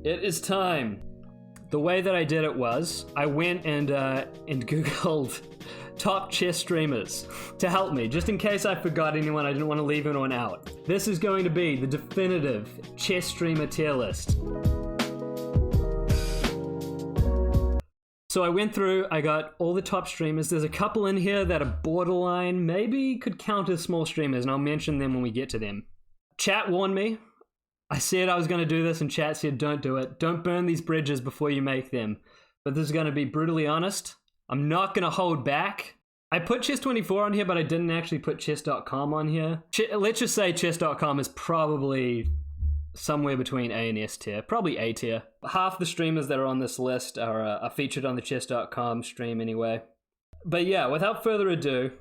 It is time. The way that I did it was, I went and Googled top chess streamers to help me, just in case I forgot anyone, I didn't want to leave anyone out. This is going to be the definitive chess streamer tier list. So I went through, I got all the top streamers. There's a couple in here that are borderline, maybe could count as small streamers, and I'll mention them when we get to them. Chat warned me. I said I was going to do this, and chat said don't do it. Don't burn these bridges before you make them. But this is going to be brutally honest. I'm not going to hold back. I put Chess24 on here, but I didn't actually put Chess.com on here. Let's just say Chess.com is probably somewhere between A and S tier, probably A tier. Half the streamers that are on this list are featured on the Chess.com stream anyway. But yeah, without further ado,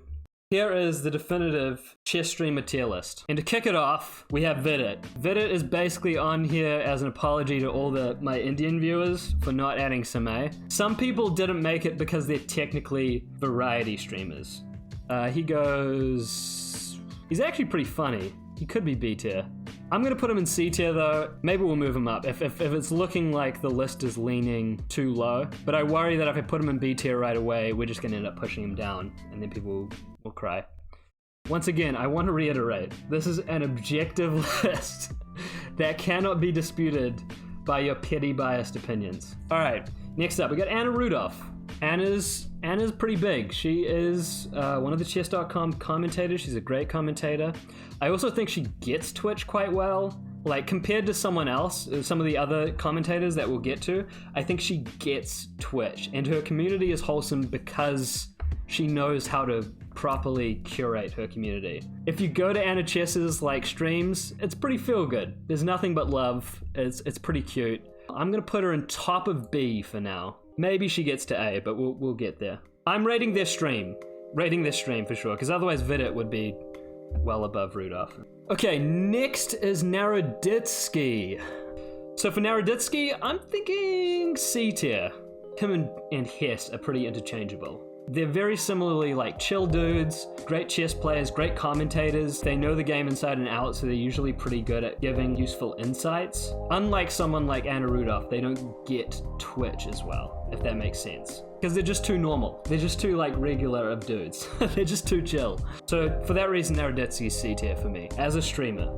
here is the definitive chess streamer tier list. And to kick it off, we have Vidit. Vidit is basically on here as an apology to all my Indian viewers for not adding Samay. Some people didn't make it because they're technically variety streamers. He's actually pretty funny. He could be B tier. I'm gonna put him in C tier though. Maybe we'll move him up if it's looking like the list is leaning too low. But I worry that if I put him in B tier right away, we're just gonna end up pushing him down and then people will cry. Once again, I want to reiterate, this is an objective list that cannot be disputed by your petty biased opinions. All right, next up, we got Anna Rudolph. Anna's pretty big. She is one of the Chess.com commentators. She's a great commentator. I also think she gets Twitch quite well. Like, compared to someone else, some of the other commentators that we'll get to, I think she gets Twitch. And her community is wholesome because she knows how to properly curate her community. If you go to Anna Chess's streams, it's pretty feel good. There's nothing but love. It's pretty cute. I'm gonna put her in top of B for now. Maybe she gets to A, but we'll get there. I'm rating this stream for sure, because otherwise Vidit would be well above Rudolph. Okay, next is Naroditsky. So for Naroditsky, I'm thinking C tier. Him and Hess are pretty interchangeable. They're very similarly chill dudes, great chess players, great commentators. They know the game inside and out, so they're usually pretty good at giving useful insights. Unlike someone like Anna Rudolph, they don't get Twitch as well, if that makes sense. Because they're just too normal. They're just too regular of dudes. They're just too chill. So for that reason, Naroditsky is C tier for me as a streamer.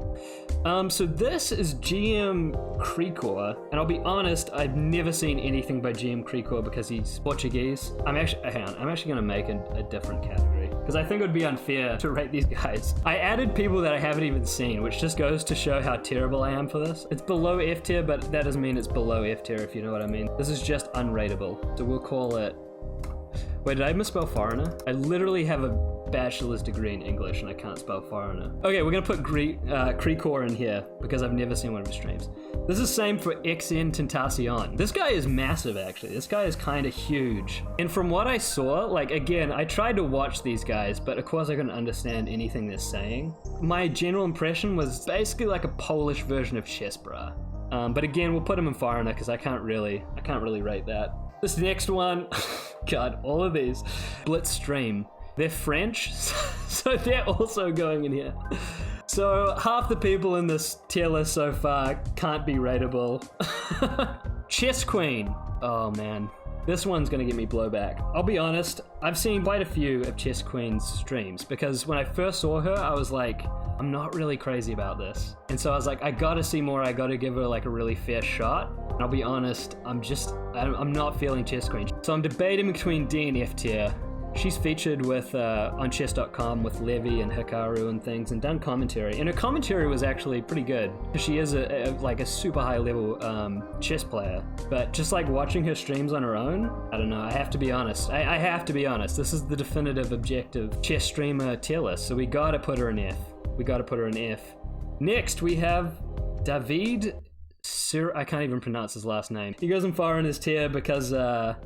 So this is GM Krikor, and I'll be honest, I've never seen anything by GM Krikor because he's Portuguese. I'm actually gonna make a different category because I think it would be unfair to rate these guys. I added people that I haven't even seen, which just goes to show how terrible I am for this. It's below F tier, but that doesn't mean it's below F tier, if you know what I mean. This is just unrateable. So we'll call it... Wait, did I misspell foreigner? I literally have a bachelor's degree in English and I can't spell foreigner. Okay, we're gonna put Krikor in here because I've never seen one of his streams. This is the same for XN Tentacion. This guy is massive, actually. This guy is kind of huge. And from what I saw, again, I tried to watch these guys, but of course I couldn't understand anything they're saying. My general impression was basically like a Polish version of Chessbra. But again, we'll put him in foreigner because I can't really rate that. This next one, God, all of these. Blitzstream. They're French, so they're also going in here. So half the people in this tier list so far can't be rateable. Chess Queen. Oh man, this one's gonna get me blowback. I'll be honest, I've seen quite a few of Chess Queen's streams because when I first saw her, I was like, I'm not really crazy about this. And so I was like, I gotta see more, I gotta give her a really fair shot. And I'll be honest, I'm not feeling Chess Queen. So I'm debating between D and F tier. She's featured with on chess.com with Levy and Hikaru and things and done commentary. And her commentary was actually pretty good. She is a super high level chess player. But just watching her streams on her own, I don't know, I have to be honest. I have to be honest. This is the definitive objective chess streamer tier list. So we gotta put her in F. Next we have David I can't even pronounce his last name. He goes in far in his tier because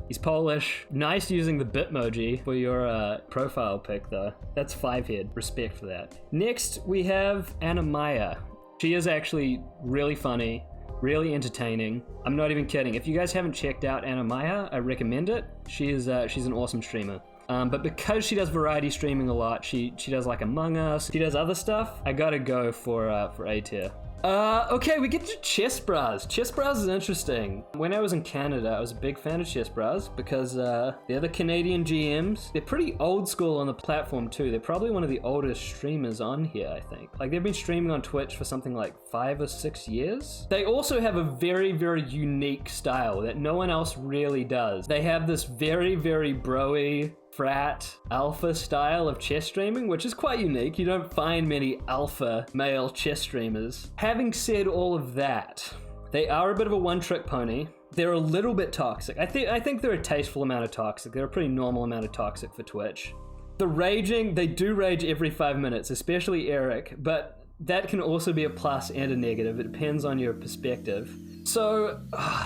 he's Polish. Nice using the Bitmoji for your profile pic though. That's 5-head. Respect for that. Next we have Anna Maya. She is actually really funny, really entertaining. I'm not even kidding. If you guys haven't checked out Anna Maya, I recommend it. She's an awesome streamer. But because she does variety streaming a lot, she does Among Us, she does other stuff, I gotta go for A tier. Okay, we get to Chess Bras. Chess Bras is interesting. When I was in Canada, I was a big fan of Chess Bras because they're the Canadian GMs. They're pretty old school on the platform too. They're probably one of the oldest streamers on here, I think. Like, they've been streaming on Twitch for something like 5 or 6 years. They also have a very, very unique style that no one else really does. They have this very, very bro-y, frat alpha style of chess streaming, which is quite unique. You don't find many alpha male chess streamers. Having said all of that, they are a bit of a one-trick pony. They're a little bit toxic. I think they're a tasteful amount of toxic. They're a pretty normal amount of toxic for Twitch. The raging, they do rage every 5 minutes, especially Eric, but that can also be a plus and a negative. It depends on your perspective. So,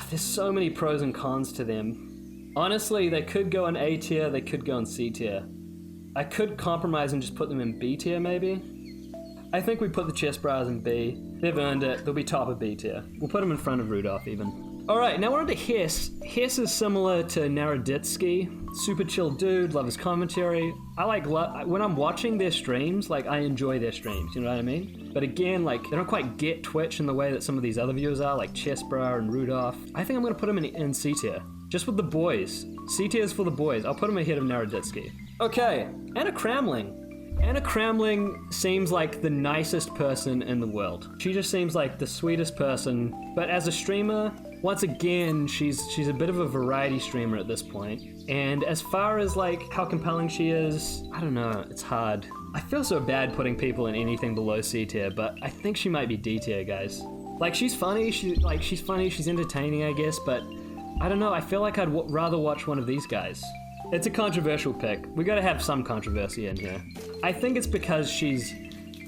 there's so many pros and cons to them. Honestly, they could go in A tier, they could go in C tier. I could compromise and just put them in B tier, maybe. I think we put the Chess Bras in B. They've earned it. They'll be top of B tier. We'll put them in front of Rudolph, even. Alright, now we're on to Hess. Hess is similar to Naroditsky. Super chill dude, love his commentary. I when I'm watching their streams, like, I enjoy their streams, you know what I mean? But again, like, they don't quite get Twitch in the way that some of these other viewers are, like Chess Bra and Rudolph. I think I'm gonna put them in C tier. Just with the boys. C tier is for the boys. I'll put them ahead of Naroditsky. Okay, Anna Kramling. Anna Kramling seems like the nicest person in the world. She just seems like the sweetest person. But as a streamer, once again, she's a bit of a variety streamer at this point. And as far as like how compelling she is, I don't know, it's hard. I feel so bad putting people in anything below C tier, but I think she might be D tier, guys. Like, she's funny, she's funny, she's entertaining, I guess, but I don't know, I feel like I'd rather watch one of these guys. It's a controversial pick. We gotta have some controversy in here. I think it's because she's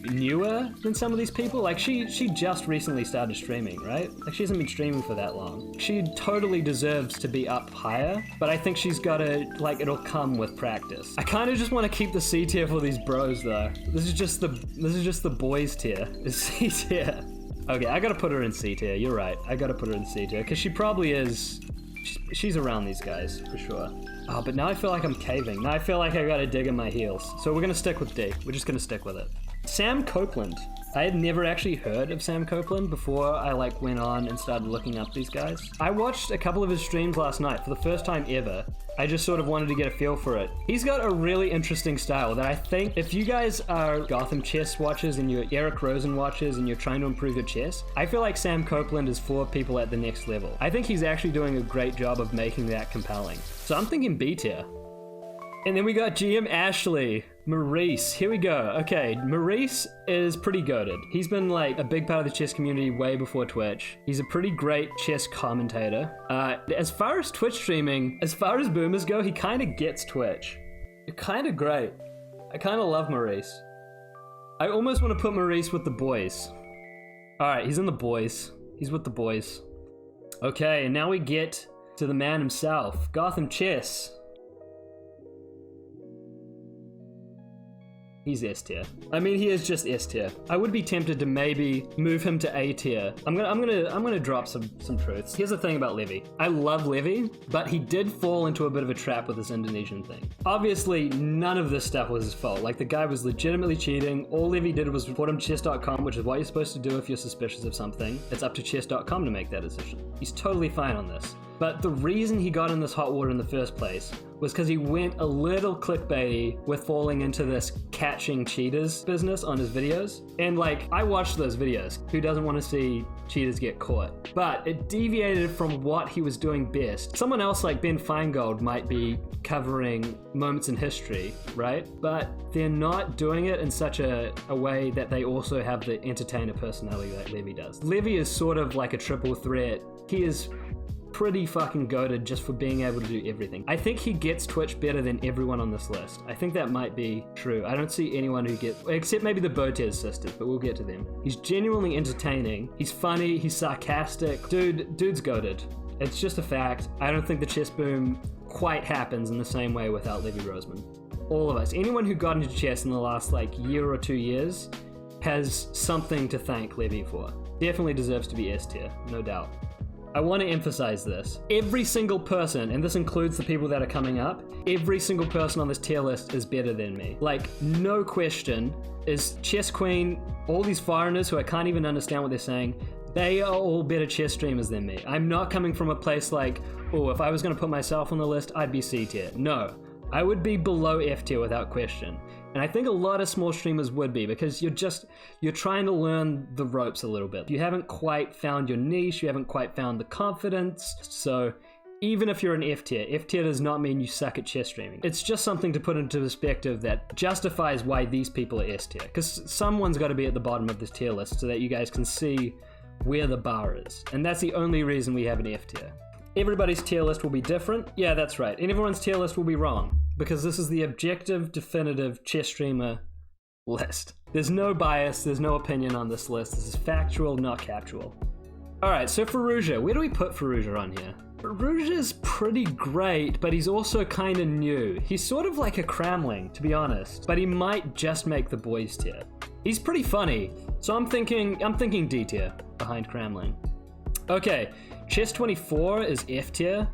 newer than some of these people. Like, she just recently started streaming, right? Like, she hasn't been streaming for that long. She totally deserves to be up higher, but I think she's gotta, like, it'll come with practice. I kind of just want to keep the C tier for these bros, though. This is just the boys tier. It's C tier. Okay, I gotta put her in C tier. You're right. I gotta put her in C tier because she probably is. She's around these guys for sure. Oh, but now I feel like I'm caving. Now I feel like I gotta dig in my heels. So we're gonna stick with D. We're just gonna stick with it. Sam Copeland. I had never actually heard of Sam Copeland before I like went on and started looking up these guys. I watched a couple of his streams last night for the first time ever. I just sort of wanted to get a feel for it. He's got a really interesting style that I think if you guys are GothamChess watchers and you're Eric Rosen watchers and you're trying to improve your chess, I feel like Sam Copeland is for people at the next level. I think he's actually doing a great job of making that compelling. So I'm thinking B tier. And then we got GM Ashley. Maurice, here we go. Okay, Maurice is pretty goated. He's been like a big part of the chess community way before Twitch. He's a pretty great chess commentator. As far as Twitch streaming, as far as boomers go, he kind of gets Twitch. You're kind of great. I kind of love Maurice. I almost want to put Maurice with the boys. All right, he's in the boys. He's with the boys. Okay, and now we get to the man himself, GothamChess. He's S tier. I mean, he is just S tier. I would be tempted to maybe move him to A tier. I'm gonna drop some truths. Here's the thing about Levy. I love Levy, but he did fall into a bit of a trap with this Indonesian thing. Obviously, none of this stuff was his fault. Like, the guy was legitimately cheating. All Levy did was report him to chess.com, which is what you're supposed to do if you're suspicious of something. It's up to chess.com to make that decision. He's totally fine on this. But the reason he got in this hot water in the first place was because he went a little clickbaity with falling into this catching cheaters business on his videos. And like, I watched those videos. Who doesn't want to see cheaters get caught? But it deviated from what he was doing best. Someone else like Ben Feingold might be covering moments in history, right? But they're not doing it in such a way that they also have the entertainer personality that Levy does. Levy is sort of like a triple threat. He is pretty fucking goated just for being able to do everything. I think he gets Twitch better than everyone on this list. I think that might be true. I don't see anyone who gets, except maybe the Botez sisters, but we'll get to them. He's genuinely entertaining. He's funny. He's sarcastic. Dude's goated. It's just a fact. I don't think the chess boom quite happens in the same way without Levy Roseman. All of us. Anyone who got into chess in the last like year or 2 years has something to thank Levy for. Definitely deserves to be S tier, no doubt. I want to emphasize this. Every single person, and this includes the people that are coming up, every single person on this tier list is better than me. Like, no question. Is Chess Queen, all these foreigners who I can't even understand what they're saying, they are all better chess streamers than me. I'm not coming from a place like, oh, if I was going to put myself on the list, I'd be C tier. No, I would be below F tier without question. And I think a lot of small streamers would be, because you're trying to learn the ropes a little bit. You haven't quite found your niche, you haven't quite found the confidence. So even if you're an F tier does not mean you suck at chess streaming. It's just something to put into perspective that justifies why these people are S tier. Because someone's got to be at the bottom of this tier list so that you guys can see where the bar is. And that's the only reason we have an F tier. Everybody's tier list will be different. Yeah, that's right. And everyone's tier list will be wrong, because this is the objective, definitive chess streamer list. There's no bias, there's no opinion on this list. This is factual, not captual. All right, so Firouzja, where do we put Firouzja on here? Firouzja's pretty great, but he's also kind of new. He's sort of like a Cramling, to be honest, but he might just make the boys tier. He's pretty funny, so I'm thinking D tier behind Cramling. Okay, Chess24 is F tier.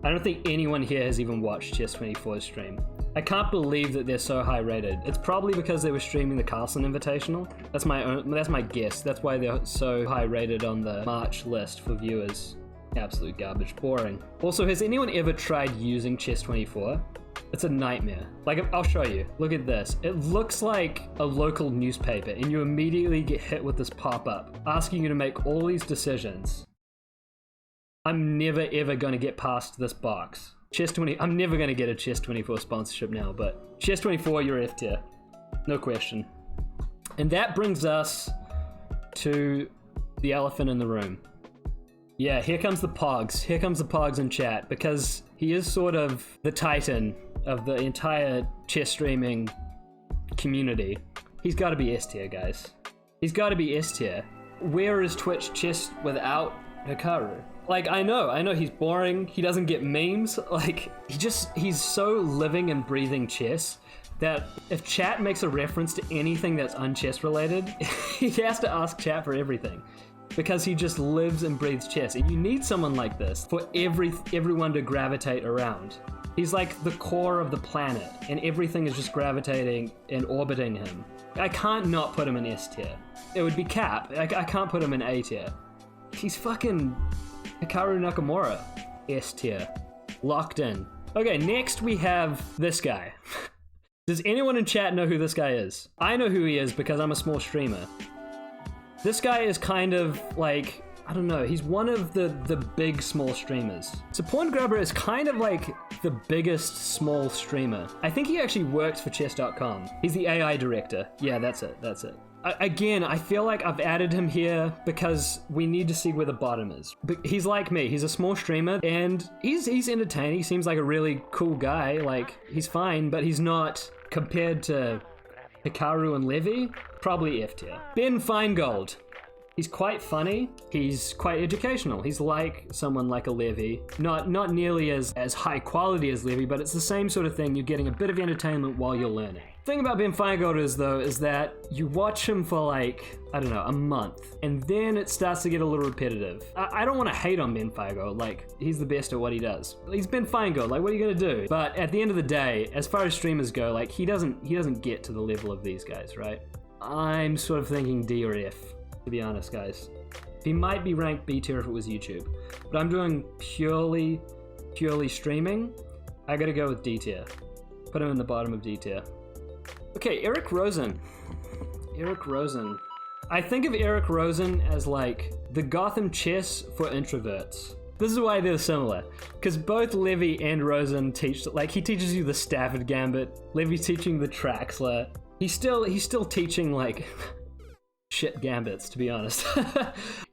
I don't think anyone here has even watched Chess24's stream. I can't believe that they're so high rated. It's probably because they were streaming the Carlsen Invitational. That's my guess. That's why they're so high rated on the March list for viewers. Absolute garbage, boring. Also, has anyone ever tried using Chess24? It's a nightmare. Like, I'll show you. Look at this. It looks like a local newspaper, and you immediately get hit with this pop-up asking you to make all these decisions. I'm never ever going to get past this box. I'm never going to get a Chess24 sponsorship now, but Chess24, you're F tier. No question. And that brings us to the elephant in the room. Yeah, here comes the Pogs. Here comes the Pogs in chat, because he is sort of the titan of the entire chess streaming community. He's got to be S tier, guys. He's got to be S tier. Where is Twitch chess without Hikaru? Like, I know he's boring, he doesn't get memes, like, he's so living and breathing chess that if chat makes a reference to anything that's unchess related, he has to ask chat for everything, because he just lives and breathes chess. And you need someone like this for everyone to gravitate around. He's like the core of the planet, and everything is just gravitating and orbiting him. I can't not put him in S tier. It would be cap. I can't put him in A tier. He's fucking Hikaru Nakamura, S tier, locked in. Okay, next we have this guy. Does anyone in chat know who this guy is? I know who he is because I'm a small streamer. This guy is kind of like, I don't know, he's one of the big small streamers. So Pawn Grabber is kind of like the biggest small streamer. I think he actually works for chess.com. He's the AI director. Yeah, that's it. Again, I feel like I've added him here because we need to see where the bottom is. But he's like me, he's a small streamer, and he's entertaining. He seems like a really cool guy. Like, he's fine, but he's not, compared to Hikaru and Levy, probably F tier. Ben Feingold. He's quite funny, he's quite educational. He's like someone like a Levy. Not nearly as high quality as Levy, but it's the same sort of thing. You're getting a bit of entertainment while you're learning. The thing about Ben Feingold is that you watch him for like, I don't know, a month, and then it starts to get a little repetitive. I don't want to hate on Ben Feingold, like, he's the best at what he does. He's Ben Feingold, like, what are you gonna do? But at the end of the day, as far as streamers go, like, he doesn't get to the level of these guys, right? I'm sort of thinking D or F, to be honest, guys. He might be ranked B tier if it was YouTube, but I'm doing purely streaming. I gotta go with D tier. Put him in the bottom of D tier. Okay, Eric Rosen. I think of Eric Rosen as like the GothamChess for introverts. This is why they're similar, because both Levy and Rosen teach, like, he teaches you the Stafford Gambit. Levy's teaching the Traxler. He's still teaching like shit gambits, to be honest.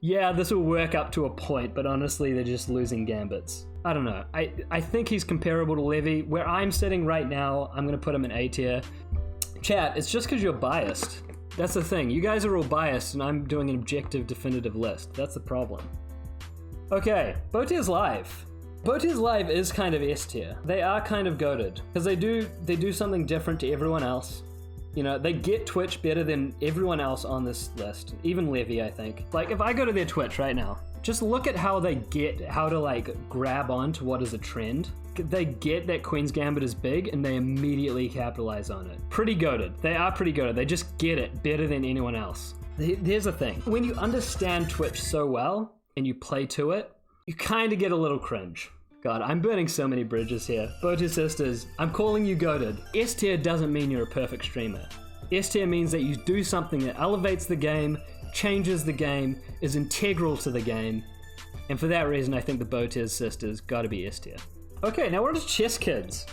Yeah, this will work up to a point, but honestly, they're just losing gambits. I don't know. I think he's comparable to Levy. Where I'm sitting right now, I'm gonna put him in A tier. Chat, it's just because you're biased. That's the thing. You guys are all biased, and I'm doing an objective, definitive list. That's the problem. Okay, Botier's Live. Botier's Live is kind of S tier. They are kind of goated because they do something different to everyone else. You know, they get Twitch better than everyone else on this list, even Levy, I think. Like, if I go to their Twitch right now, just look at how they get how to like grab onto what is a trend. They get that Queen's Gambit is big and they immediately capitalize on it. Pretty goated. They are pretty goated. They just get it better than anyone else. Here's the thing. When you understand Twitch so well and you play to it, you kind of get a little cringe. God, I'm burning so many bridges here. Botu Sisters, I'm calling you goated. S tier doesn't mean you're a perfect streamer. S tier means that you do something that elevates the game, changes the game, is integral to the game. And for that reason, I think the Botu Sisters gotta be S tier. Okay, now we're to Chess Kids.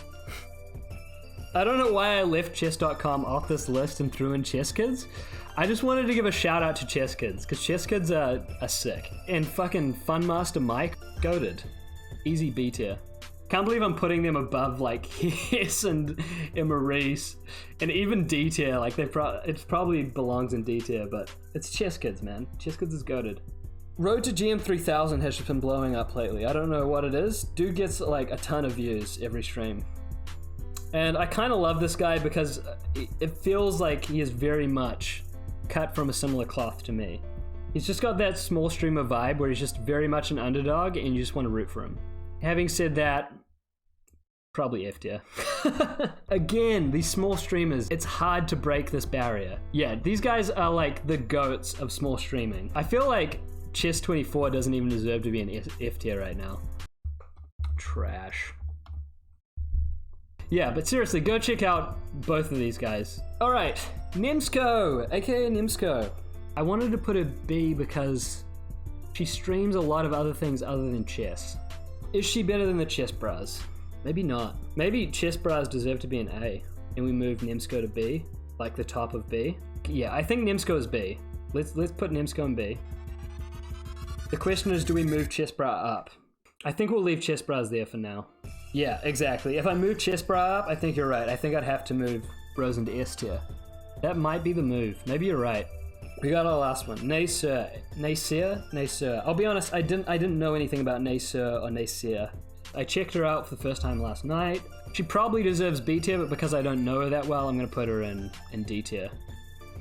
I don't know why I left chess.com off this list and threw in Chess Kids. I just wanted to give a shout out to Chess Kids, because Chess Kids are sick. And fucking Funmaster Mike, goated. Easy B tier. Can't believe I'm putting them above like Hess and Maurice, and even D tier. Like it probably belongs in D tier, but it's Chess Kids, man. Chess Kids is goated. Road to GM 3000 has just been blowing up lately. I don't know what it is. Dude gets like a ton of views every stream. And I kind of love this guy because it feels like he is very much cut from a similar cloth to me. He's just got that small streamer vibe where he's just very much an underdog and you just want to root for him. Having said that, probably F tier. Again, these small streamers, it's hard to break this barrier. Yeah, these guys are like the goats of small streaming. I feel like Chess24 doesn't even deserve to be an F tier right now. Trash. Yeah, but seriously, go check out both of these guys. All right, Nimsko, aka Nimsko. I wanted to put a B because she streams a lot of other things other than chess. Is she better than the Chess Bras? Maybe not. Maybe Chess Bras deserve to be an A, and we move Nimsko to B, like the top of B. Yeah, I think Nimsko is B. Let's put Nimsko in B. The question is, do we move Chess Bra up? I think we'll leave Chess Bras there for now. Yeah, exactly. If I move Chess Bra up, I think you're right. I think I'd have to move Bros into S tier. That might be the move. Maybe you're right. We got our last one. Naysir. Naysir? Naysir. I'll be honest, I didn't know anything about Naysir or Naysir. I checked her out for the first time last night. She probably deserves B tier, but because I don't know her that well, I'm gonna put her in D tier.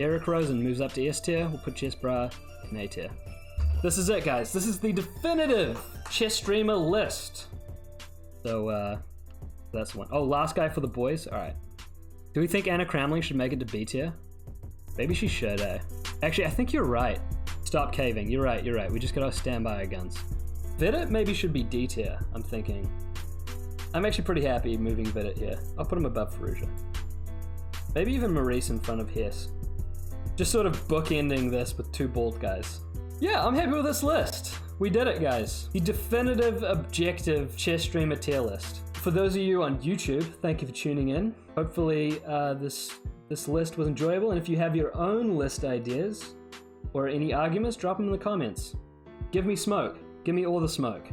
Eric Rosen moves up to S tier. We'll put Chess Bra in A tier. This is it, guys. This is the definitive chess streamer list. So, that's one. Oh, last guy for the boys? Alright. Do we think Anna Cramling should make it to B tier? Maybe she should, eh? Actually, I think you're right. Stop caving. You're right, you're right. We just gotta stand by our guns. Vidit maybe should be D tier, I'm thinking. I'm actually pretty happy moving Vidit here. I'll put him above Ferrugia. Maybe even Maurice in front of Hess. Just sort of bookending this with two bald guys. Yeah, I'm happy with this list. We did it, guys. The definitive, objective chess streamer tier list. For those of you on YouTube, thank you for tuning in. Hopefully this list was enjoyable, and if you have your own list ideas or any arguments, drop them in the comments. Give me smoke. Give me all the smoke.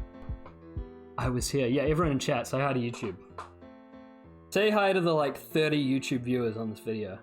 I was here. Yeah, everyone in chat, say hi to YouTube. Say hi to the like 30 YouTube viewers on this video.